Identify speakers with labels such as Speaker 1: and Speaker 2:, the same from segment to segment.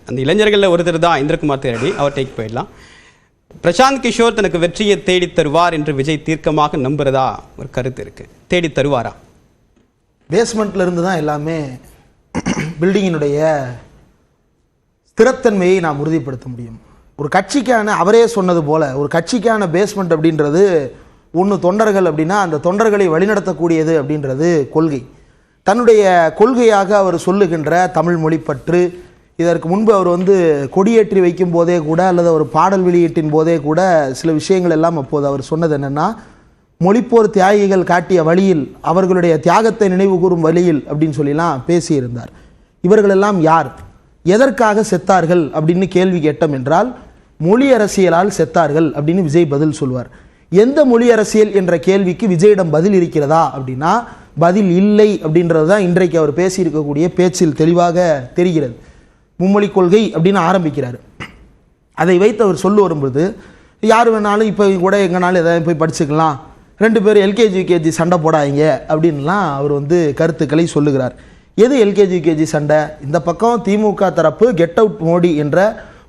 Speaker 1: அந்த இளைஞர்களில் ஒருத்தர் தான் இந்திரகுமார் தேரடி, அவர் டேக் போயிடலாம். பிரசாந்த் கிஷோர் தனக்கு வெற்றியை தேடி தருவார் என்று விஜய் தீர்க்கமாக நம்புறதா ஒரு கருத்து இருக்கு. தேடி தருவாரா?
Speaker 2: பேஸ்மெண்ட்ல இருந்து தான் எல்லாமே பில்டிங்கினுடைய ஸ்திரத்தன்மையை நாம் உறுதிப்படுத்த முடியும். ஒரு கட்சிக்கான, அவரே சொன்னது போல, ஒரு கட்சிக்கான பேஸ்மெண்ட் அப்படின்றது ஒன்று தொண்டர்கள் அப்படின்னா அந்த தொண்டர்களை வழிநடத்தக்கூடியது அப்படின்றது கொள்கை. தன்னுடைய கொள்கையாக அவர் சொல்லுகின்ற தமிழ் மொழிப்பற்று, இதற்கு முன்பு அவர் கொடியேற்றி வைக்கும் போதே கூட அல்லது ஒரு பாடல் வெளியீட்டின் போதே கூட சில விஷயங்கள் எல்லாம் அப்போது அவர் சொன்னது என்னென்னா, மொழிப்போர் தியாகிகள் காட்டிய வழியில், அவர்களுடைய தியாகத்தை நினைவு கூறும் வழியில் அப்படின்னு சொல்லிலாம் பேசியிருந்தார். இவர்களெல்லாம் யார், எதற்காக செத்தார்கள் அப்படின்னு கேள்வி கேட்டோம் என்றால், மொழி அரசியலால் செத்தார்கள் அப்படின்னு விஜய் பதில் சொல்வார். எந்த மொழி அரசியல் என்ற கேள்விக்கு விஜயிடம் பதில் இருக்கிறதா அப்படின்னா பதில் இல்லை அப்படின்றது தான் இன்றைக்கு அவர் பேசியிருக்கக்கூடிய பேச்சில் தெளிவாக தெரிகிறது. மும்மொழி கொள்கை அப்படின்னு ஆரம்பிக்கிறார். அதை வைத்து அவர் சொல்லு வரும்போது, யார் வேணாலும் இப்போ கூட எங்கனாலும் எதாவது போய் படிச்சுக்கலாம், 2 பேர் எல்கேஜி யூகேஜி சண்டை போடாதீங்க அப்படின்லாம் அவர் கருத்துக்களை சொல்லுகிறார். எது எல்கேஜி யூகேஜி சண்டை? இந்த பக்கம் திமுக தரப்பு கெட் அவுட் மோடி என்ற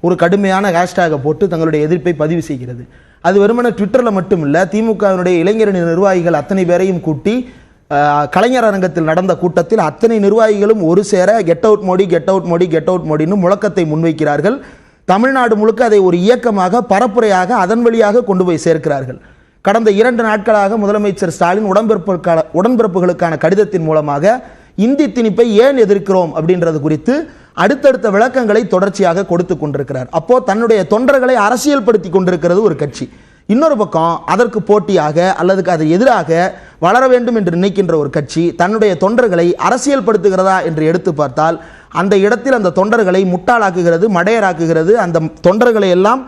Speaker 2: ஒரு கடுமையான ஹேஷ்டேகை போட்டு தங்களுடைய எதிர்ப்பை பதிவு செய்கிறது. அது வெறுமனே ட்விட்டரில் மட்டும் இல்லை, திமுகவினுடைய இளைஞரணி நிர்வாகிகள் அத்தனை பேரையும் கூட்டி கலைஞர் அரங்கத்தில் நடந்த கூட்டத்தில் அத்தனை நிர்வாகிகளும் ஒரு சேர get out Modi, get out Modi, get out மோடின்னு முழக்கத்தை முன்வைக்கிறார்கள். தமிழ்நாடு முழுக்க அதை ஒரு இயக்கமாக, பரப்புரையாக, அதன் வழியாக கொண்டு போய் சேர்க்கிறார்கள். கடந்த 2 நாட்களாக முதலமைச்சர் ஸ்டாலின் உடன்பிறப்புகளுக்கான கடிதத்தின் மூலமாக இந்தி திணிப்பை ஏன் எதிர்க்கிறோம் அப்படின்றது குறித்து அடுத்தடுத்த விளக்கங்களை தொடர்ச்சியாக கொடுத்து கொண்டிருக்கிறார். அப்போ தன்னுடைய தொண்டர்களை அரசியல் படுத்தி கொண்டிருக்கிறது ஒரு கட்சி. இன்னொரு பக்கம் அதற்கு போட்டியாக அல்லது அது எதிராக வளர வேண்டும் என்று நினைக்கின்ற ஒரு கட்சி தன்னுடைய தொண்டர்களை அரசியல் படுத்துகிறதா என்று எடுத்து பார்த்தால் அந்த இடத்தில் அந்த தொண்டர்களை முட்டாளாக்குகிறது, மடையராக்குகிறது, அந்த தொண்டர்களை எல்லாம்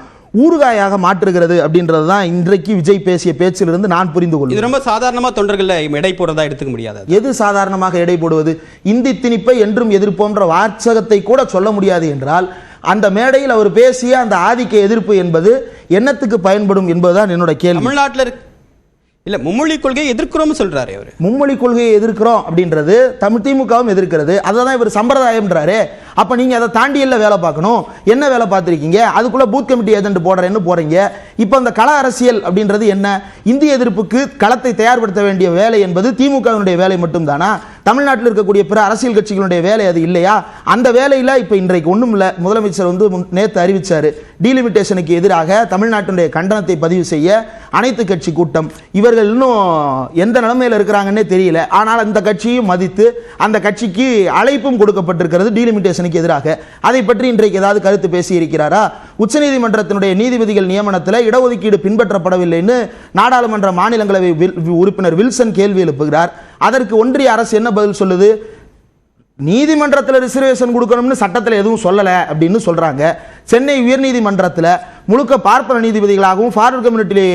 Speaker 2: ஊறுகாயாக மாற்றுகிறது அப்படின்றது தான் இன்றைக்கு விஜய் பேசிய பேச்சிலிருந்து நான் புரிந்து கொள்கிறேன்.
Speaker 1: இது ரொம்ப சாதாரணமாக தொண்டர்களை எடை போடுறதா எடுத்துக்க முடியாது.
Speaker 2: எது சாதாரணமாக எடை போடுவது? இந்தி திணிப்பை என்றும் எதிர்ப்போன்ற வாசகத்தை கூட சொல்ல முடியாது என்றால் அந்த மேடையில் அவர் பேசிய அந்த ஆதிக்க எதிர்ப்பு என்பது என்னத்துக்கு பயன்படும் என்பதுதான் என்னோட கேள்வி.
Speaker 1: தமிழ்நாட்டில் இல்ல மும்மொழி கொள்கையை எதிர்க்கிறோம் சொல்றாரு அவர்.
Speaker 2: மும்மொழி கொள்கையை எதிர்க்கிறோம் அப்படின்றது தமிழ் திமுகவும் எதிர்க்கிறது. அதான் இவர் சம்பிரதாயம்ன்றாரு. அப்ப நீங்க அதை தாண்டி எல்லாம் வேலை பார்க்கணும். என்ன வேலை பார்த்திருக்கீங்க? அதுக்குள்ள பூத் கமிட்டி ஏஜென்ட் போடுறேன்னு போறீங்க. இப்ப அந்த கள அரசியல் அப்படின்றது என்ன? இந்திய எதிர்ப்புக்கு களத்தை தயார்படுத்த வேண்டிய வேலை என்பது திமுகவினுடைய வேலை மட்டும் தானா? தமிழ்நாட்டில் இருக்கக்கூடிய பிற அரசியல் கட்சிகளுடைய வேலை அது இல்லையா? அந்த வேலையில இப்ப இன்றைக்கு ஒண்ணும் இல்ல. முதலமைச்சர் நேற்று அறிவிச்சாரு, டீலிமிட்டேஷனுக்கு எதிராக தமிழ்நாட்டினுடைய கண்டனத்தை பதிவு செய்ய அனைத்து கட்சி கூட்டம். இவர்கள் இன்னும் எந்த நிலைமையில இருக்கிறாங்கன்னே தெரியல. ஆனால் அந்த கட்சியும் மதித்து அந்த கட்சிக்கு அழைப்பும் கொடுக்கப்பட்டிருக்கிறது டீலிமிட்டேஷனுக்கு எதிராக. அதை பற்றி இன்றைக்கு ஏதாவது கருத்து பேசி இருக்கிறாரா? உச்சநீதிமன்றத்தினுடைய நீதிபதிகள் நியமனத்தில் இடஒதுக்கீடு பின்பற்றப்படவில்லைன்னு நாடாளுமன்ற மாநிலங்களவை உறுப்பினர் வில்சன் கேள்வி எழுப்புகிறார். அதற்கு ஒன்றிய அரசு என்ன பதில் சொல்லுது? நீதிமன்றத்தில் ரிசர்வேஷன் கொடுக்கணும்னு சட்டத்தில் எதுவும் சொல்லல அப்படின்னு சொல்றாங்க. சென்னை உயர்நீதிமன்றத்தில் முழுக்க பார்ப்பன நீதிபதிகளாகவும் ஃபார்வர்ட் கம்யூனிட்டி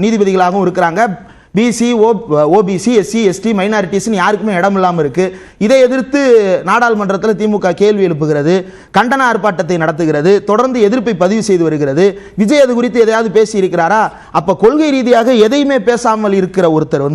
Speaker 2: நீதிபதிகளாகவும் இருக்கிறாங்க. பிசி, ஓபிசி, எஸ்சி, எஸ்டி, மைனாரிட்டிஸ்னு யாருக்குமே இடம் இல்லாமல் இருக்கு. இதை எதிர்த்து நாடாளுமன்றத்தில் திமுக கேள்வி எழுப்புகிறது, கண்டன ஆர்ப்பாட்டத்தை நடத்துகிறது, தொடர்ந்து எதிர்ப்பை பதிவு செய்து வருகிறது. விஜய் அது குறித்து எதையாவது பேசி இருக்கிறாரா? அப்ப கொள்கை ரீதியாக எதையுமே பேசாமல் இருக்கிற ஒருத்தர்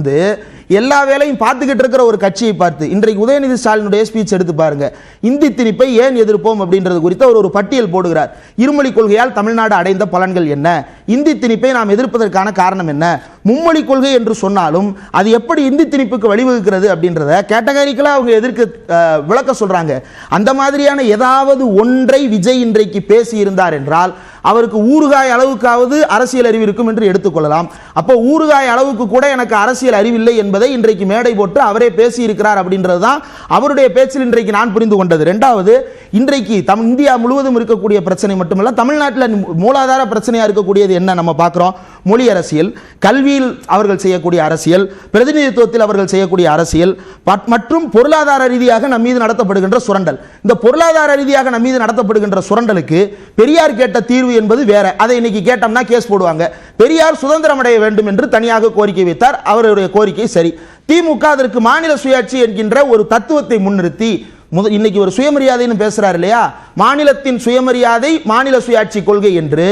Speaker 2: எல்லா வேலையும் பார்த்துக்கிட்டு இருக்கிற ஒரு கட்சியை பார்த்து இன்றைக்கு உதயநிதி ஸ்டாலினுடைய ஸ்பீச் எடுத்து பாருங்க. இந்தி திணிப்பை ஏன் எதிர்ப்போம் அப்படின்றது குறித்து அவர் ஒரு பட்டியல் போடுகிறார். இருமொழி கொள்கையால் தமிழ்நாடு அடைந்த பலன்கள் என்ன? இந்தி திணிப்பை நாம் எதிர்ப்பதற்கான காரணம் என்ன? மும்மொழி கொள்கை என்று சொன்னாலும் அது எப்படி இந்தி திணிப்புக்கு வழிவகுக்கிறது அப்படின்றத கேட்டகரிக்கலா அவங்க எதிர்க்க விளக்க சொல்றாங்க. அந்த மாதிரியான ஏதாவது ஒன்றை விஜய் இன்றைக்கு பேசி இருந்தார் என்றால் அவருக்கு ஊறுகாய் அளவுக்காவது அரசியல் அறிவு இருக்கும் என்று எடுத்துக்கொள்ளலாம். அப்போ ஊறுகாய் அளவுக்கு கூட எனக்கு அரசியல் அறிவில்லை என்பதை இன்றைக்கு மேடை போட்டு அவரே பேசி இருக்கிறார் அப்படின்றது தான் அவருடைய பேச்சில் இன்றைக்கு நான் புரிந்து கொண்டது. இரண்டாவது, இன்றைக்கு இந்தியா முழுவதும் இருக்கக்கூடிய பிரச்சனை மட்டுமல்ல, தமிழ்நாட்டில் மூலாதார பிரச்சனையா இருக்கக்கூடியது என்ன நம்ம பார்க்கிறோம்? மொழி அரசியல், கல்வியில் அவர்கள் செய்யக்கூடிய அரசியல், பிரதிநிதித்துவத்தில் அவர்கள் செய்யக்கூடிய அரசியல் மற்றும் பொருளாதார ரீதியாக நம் மீது நடத்தப்படுகின்ற சுரண்டல். இந்த பொருளாதார ரீதியாக நம் மீது நடத்தப்படுகின்ற சுரண்டலுக்கு பெரியார் கேட்ட தீர்வு என்பது வேற. அதை இன்னைக்கு கேட்டோம்னா கேஸ் போடுவாங்க. பெரியார் சுதந்திரம் அடைய வேண்டும் என்று தனியாக கோரிக்கை வைத்தார். அவருடைய கோரிக்கை சரி. திமுக அதற்கு மாநில சுயாட்சி என்கின்ற ஒரு தத்துவத்தை முன்னிறுத்தி இன்னைக்கு ஒரு சுயமரியாதைன்னு பேசுறாரு இல்லையா? மாநிலத்தின் சுயமரியாதை, மாநில சுயாட்சி கொள்கை என்று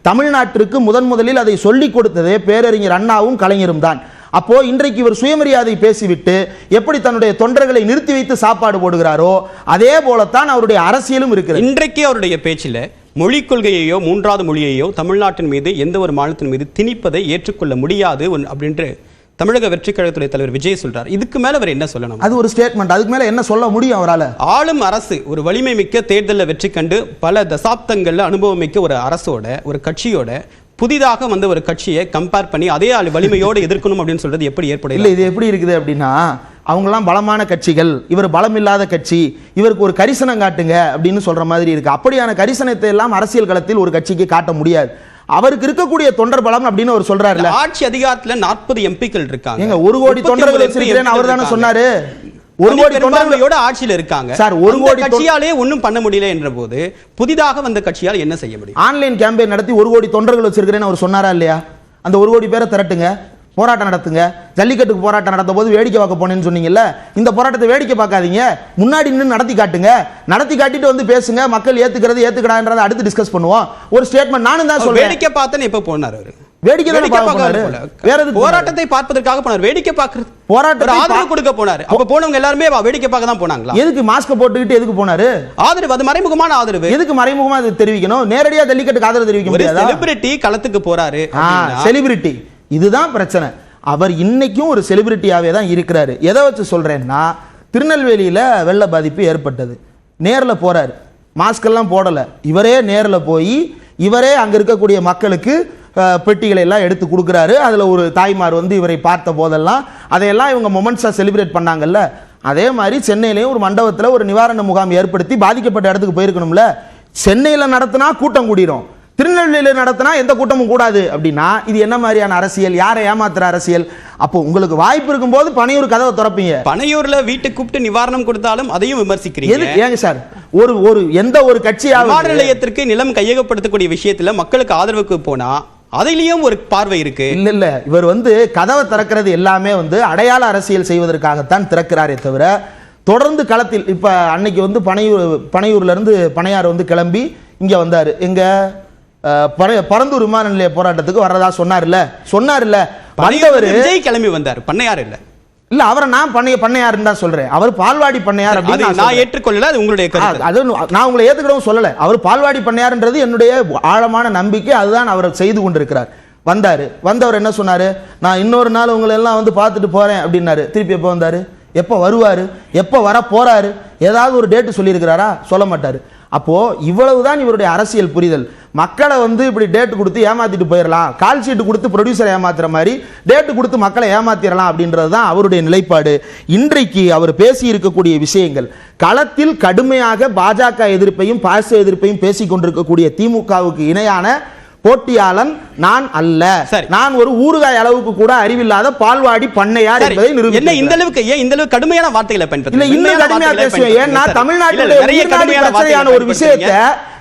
Speaker 2: தமிழ்நாட்டிற்கு முதலில் அதை சொல்லிக் கொடுத்ததே பேரறிஞர் அண்ணாவும் கலைஞரும் தான். அப்போ இன்றைக்கு இவர் சுயமரியாதை பேசிவிட்டு எப்படி தன்னுடைய தொண்டர்களை நிறுத்தி வைத்து சாப்பாடு போடுகிறாரோ அதே போலத்தான் அவருடைய அரசியலும் இருக்கிறது.
Speaker 1: இன்றைக்கு அவருடைய பேச்சில் மொழிக் கொள்கையையோ மூன்றாவது மொழியையோ தமிழ்நாட்டின் மீது எந்த ஒரு மாநிலத்தின் மீது திணிப்பதை ஏற்றுக்கொள்ள முடியாது அப்படின்ற தமிழக வெற்றி கழகத்துடைய தலைவர் விஜய் சொல்றார். இதுக்கு மேல அவர் என்ன சொல்லணும்?
Speaker 2: அது ஒரு ஸ்டேட்மெண்ட். அதுக்கு மேல என்ன சொல்ல முடியும் அவரால்?
Speaker 1: ஆளும் அரசு ஒரு வலிமை மிக்க தேர்தலில் வெற்றி கண்டு பல தசாப்தங்கள்ல அனுபவம் மிக்க ஒரு அரசோட ஒரு கட்சியோட புதிதாக வந்த ஒரு கட்சியை கம்பேர் பண்ணி அதே வலிமையோடு எதிர்க்கணும் அப்படின்னு சொல்றது எப்படி ஏற்படும்?
Speaker 2: இல்ல, இது எப்படி இருக்குது அப்படின்னா, அவங்கெல்லாம் பலமான கட்சிகள், இவர் பலம் இல்லாத கட்சி, இவருக்கு ஒரு கரிசனம் காட்டுங்க அப்படின்னு சொல்ற மாதிரி இருக்கு. அப்படியான கரிசனத்தை எல்லாம் அரசியல் களத்தில் ஒரு கட்சிக்கு காட்ட முடியாது. அவருக்கு இருக்கக்கூடிய தொண்டர் பலம் அப்படின்னு அவர் சொல்றாருல.
Speaker 1: ஆட்சி அதிகாரத்துல 40 எம்பிக்கள் இருக்காங்க.
Speaker 2: ஏங்க 1 கோடி தொண்டர்கள் வச்சிருக்கேன்னு அவர் தானே சொன்னாரு. 1 கோடி தொண்டர்களோட
Speaker 1: ஆட்சியில் இருக்காங்க
Speaker 2: சார். 1 கோடி
Speaker 1: கட்சியாலே ஒன்றும் பண்ண முடியல என்ற போது புதிதாக வந்த கட்சியால் என்ன செய்ய முடியும்?
Speaker 2: ஆன்லைன் கேம்பெயின் நடத்தி 1 கோடி தொண்டர்கள் வச்சிருக்கிறேன்னு அவர் சொன்னாரா இல்லையா? அந்த 1 கோடி பேரை திரட்டுங்க, போராட்டம் நடத்துங்க. ஜல்லிக்கட்டுக்கு போராட்டம் நடத்த போது வேடிக்கை பார்க்க போனேன்னு சொன்னீங்கல்ல, இந்த போராட்டத்தை வேடிக்கை பார்க்காதீங்க, முன்னாடி நின்று நடத்தி காட்டுங்க. நடத்தி காட்டிட்டு வந்து பேசுங்க. மக்கள் ஏத்துக்கிறது ஏத்துக்கடான்றதை அடுத்து டிஸ்கஸ் பண்ணுவோம். ஒரு ஸ்டேட்மெண்ட் நானும் தான் சொல்றேன்.
Speaker 1: வேடிக்கை பார்த்தேன்னு எப்ப போனார் அவரு?
Speaker 2: வேடிக்கை போனாரு. வேற எதுக்கு?
Speaker 1: போராட்டத்தை பார்ப்பதற்காக போனார். வேடிக்கை பார்க்கிறது,
Speaker 2: போராட்டத்தை
Speaker 1: ஆதரவு கொடுக்க போனாரு. அப்ப போனவங்க எல்லாருமே வேடிக்கை பார்க்க தான் போனாங்களா?
Speaker 2: எதுக்கு மாஸ்க் போட்டுக்கிட்டு எதுக்கு போனாரு?
Speaker 1: ஆதரவு, அது மறைமுகமான ஆதரவு.
Speaker 2: எதுக்கு மறைமுகமா தெரிவிக்கணும்? நேரடியா ஜல்லிக்கட்டுக்கு ஆதரவு தெரிவிக்க முடியாதா?
Speaker 1: செலிபிரிட்டி களத்துக்கு போறாரு.
Speaker 2: செலிபிரிட்டி, இதுதான் பிரச்சனை. அவர் இன்னைக்கும் ஒரு செலிபிரிட்டியாவே தான் இருக்கிறாரு. எதை வச்சு சொல்றேன்னா, திருநெல்வேலியில வெள்ள பாதிப்பு ஏற்பட்டது, நேர்ல போறாரு, மாஸ்க் எல்லாம் போடல, இவரே நேர்ல போய் இவரே அங்க இருக்கக்கூடிய மக்களுக்கு பெட்டிகளை எல்லாம் எடுத்து கொடுக்குறாரு. அதுல ஒரு தாய்மார் வந்து இவரை பார்த்த போதெல்லாம் அதையெல்லாம் இவங்க மொமெண்ட்ஸா செலிப்ரேட் பண்ணாங்கல்ல. அதே மாதிரி சென்னையிலேயும் ஒரு மண்டபத்தில் ஒரு நிவாரண முகாம் ஏற்படுத்தி பாதிக்கப்பட்ட இடத்துக்கு போயிருக்கணும்ல. சென்னையில் நடத்தினா கூட்டம் கூடிரும், திருநெல்வேலியில் நடத்தினா எந்த கூட்டமும் கூடாது அப்படின்னா இது என்ன மாதிரியான அரசியல்? யாரை ஏமாத்துற அரசியல்? அப்போ உங்களுக்கு வாய்ப்பு இருக்கும்போது பனையூர் கதவை திறப்பீங்க.
Speaker 1: பனையூர்ல வீட்டுக்கு கூப்பிட்டு நிவாரணம் கொடுத்தாலும் அதையும் விமர்சிக்கிறீங்க.
Speaker 2: ஏங்க சார், ஒரு எந்த ஒரு கட்சியாவது
Speaker 1: விமான நிலையத்திற்கு நிலம் கையகப்படுத்தக்கூடிய விஷயத்துல மக்களுக்கு ஆதரவுக்கு போனா அதிலையும் ஒரு பார்வை இருக்கு.
Speaker 2: இல்ல, இவர் வந்து கதவை திறக்கிறது எல்லாமே வந்து அடையாள அரசியல் செய்வதற்காகத்தான் திறக்கிறாரே தவிர தொடர்ந்து களத்தில் இப்ப அன்னைக்கு வந்து பனையூர்ல இருந்து பனையார் வந்து கிளம்பி இங்க வந்தாரு. எங்க பரந்தூர் விமான நிலைய போராட்டத்துக்கு வர்றதா சொன்னார்ல. வந்தவர்
Speaker 1: விஜய் கிளம்பி வந்தார், பண்ணையார் இல்ல.
Speaker 2: இல்ல, அவரை நான் பண்ணையாருன்னு தான் சொல்றேன். அவர் பால்வாடி பண்ணையார் அப்படின்னு
Speaker 1: நான் ஏற்றுக்கொள்ளல. அது உங்களுடைய கருத்து.
Speaker 2: அது நான் உங்களை ஏத்துக்கிறோம் சொல்லல. அவர் பால்வாடி பண்ணையார்ன்றது என்னுடைய ஆழமான நம்பிக்கை. அதுதான் அவர் செய்து கொண்டிருக்கிறார். வந்தவர் என்ன சொன்னாரு? நான் இன்னொரு நாள் உங்களை எல்லாம் வந்து பார்த்துட்டு போறேன் அப்படின்னாரு. திருப்பி எப்போ வந்தாரு? எப்போ வருவாரு? எப்போ வர போறாரு? ஏதாவது ஒரு டேட்டு சொல்லியிருக்கிறாரா? சொல்ல மாட்டாரு. அப்போ இவ்வளவுதான் இவருடைய அரசியல் புரிதல். மக்களை வந்து இப்படி டேட்டு கொடுத்து ஏமாத்திட்டு போயிடலாம், கால் ஷீட்டு கொடுத்து ப்ரொடியூசரை ஏமாத்துற மாதிரி டேட்டு கொடுத்து மக்களை ஏமாத்திடலாம் அப்படின்றது தான் அவருடைய நிலைப்பாடு. இன்றைக்கு அவர் பேசி இருக்கக்கூடிய விஷயங்கள் களத்தில் கடுமையாக பாஜக எதிர்ப்பையும் பாச எதிர்ப்பையும் பேசிக் கொண்டிருக்கக்கூடிய திமுகவுக்கு இணையான போட்டியாளன் நான் அல்ல. நான் ஒரு ஊறுகாய் அளவுக்கு கூட அறிவில்லாத பால்வாடி பண்ணையார் என்பதை நிரூபிக்கிறேன்.
Speaker 1: இந்த அளவுக்கு கடுமையான வார்த்தைகளை பயன்படுத்த
Speaker 2: இல்ல, இன்னும் கடுமையா பேசுவேன். ஏன்னா தமிழ்நாட்டிலே பிரச்சனையான ஒரு விஷயத்தை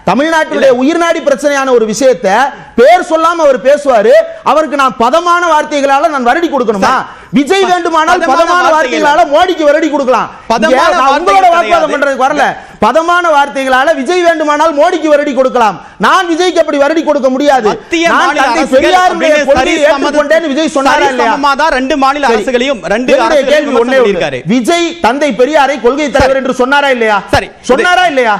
Speaker 2: தமிழ்நாட்டினுடைய உயிர்நாடி பிரச்சனையான ஒரு விஷயத்தை பேர் சொல்லாம அவர் பேசுவாரு. அவருக்கு நான் பதமான வார்த்தைகளால நான் வருடி கொடுக்கணுமா? விஜய் வேண்டுமானால் பதமான வார்த்தைகளால மோடிக்கு வருடி கொடுக்கலாம். உங்களோட வாக்குவாதம் பண்றதுக்கு வரல. பதமான வார்த்தைகளால விஜய் வேண்டுமானால் மோடிக்கு வருடி கொடுக்கலாம். நான் விஜய்க்கு அப்படி வருடி கொடுக்க முடியாது. நான் தந்தை பெரியாருடைய கொள்கையை ஏற்றுக்கொண்டேன்னு விஜய் சொன்னாரா இல்லையா?
Speaker 1: ரெண்டு மாநில அரசுகளையும்
Speaker 2: விஜய் தந்தை பெரியாரை கொள்கை தலைவர் என்று சொன்னாரா இல்லையா? சொன்னாரா இல்லையா?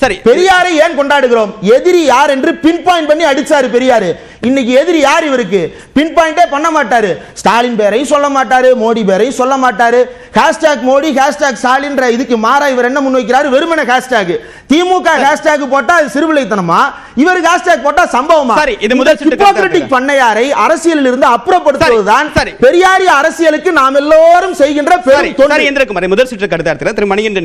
Speaker 1: சரி,
Speaker 2: பெரியாரை ஏன் கொண்டாடுகிறோம்? எதிரி யார் என்று பின் பாயிண்ட் பண்ணி அடிச்சாரு பெரியாரு. இன்னைக்கு எதிரி யார் இவருக்கு? பின் பாயிண்டே பண்ண மாட்டாரு. ஸ்டாலின் பேரையும் சொல்ல மாட்டாரு, மோடி பேரையும் சொல்ல மாட்டாரு. ஹேஷ்டாக் மோடி ஹேஷ்டாக் ஸ்டாலின் இதுக்கு மாறா இவர் என்ன முன்வைக்கிறாரு? வெறுமனே ஹேஷ்டாக். திமுக ஹேஷ்டாக் போட்டா அது சிறுவிளைத்தனமா, இவருக்கு ஹேஷ்டாக் போட்டா சம்பவமா?
Speaker 1: சரி, இது முதல்
Speaker 2: ஹிப்போக்ரட்டிக் பண்ணையாரை அரசியலில் இருந்து அப்புறப்படுத்துவதுதான் பெரியாரி அரசியலுக்கு நாம் எல்லோரும் செய்கின்ற பெரும் தொண்டு.
Speaker 1: முதல் சுற்று கருத்தாளர் திரு மணிகண்டன்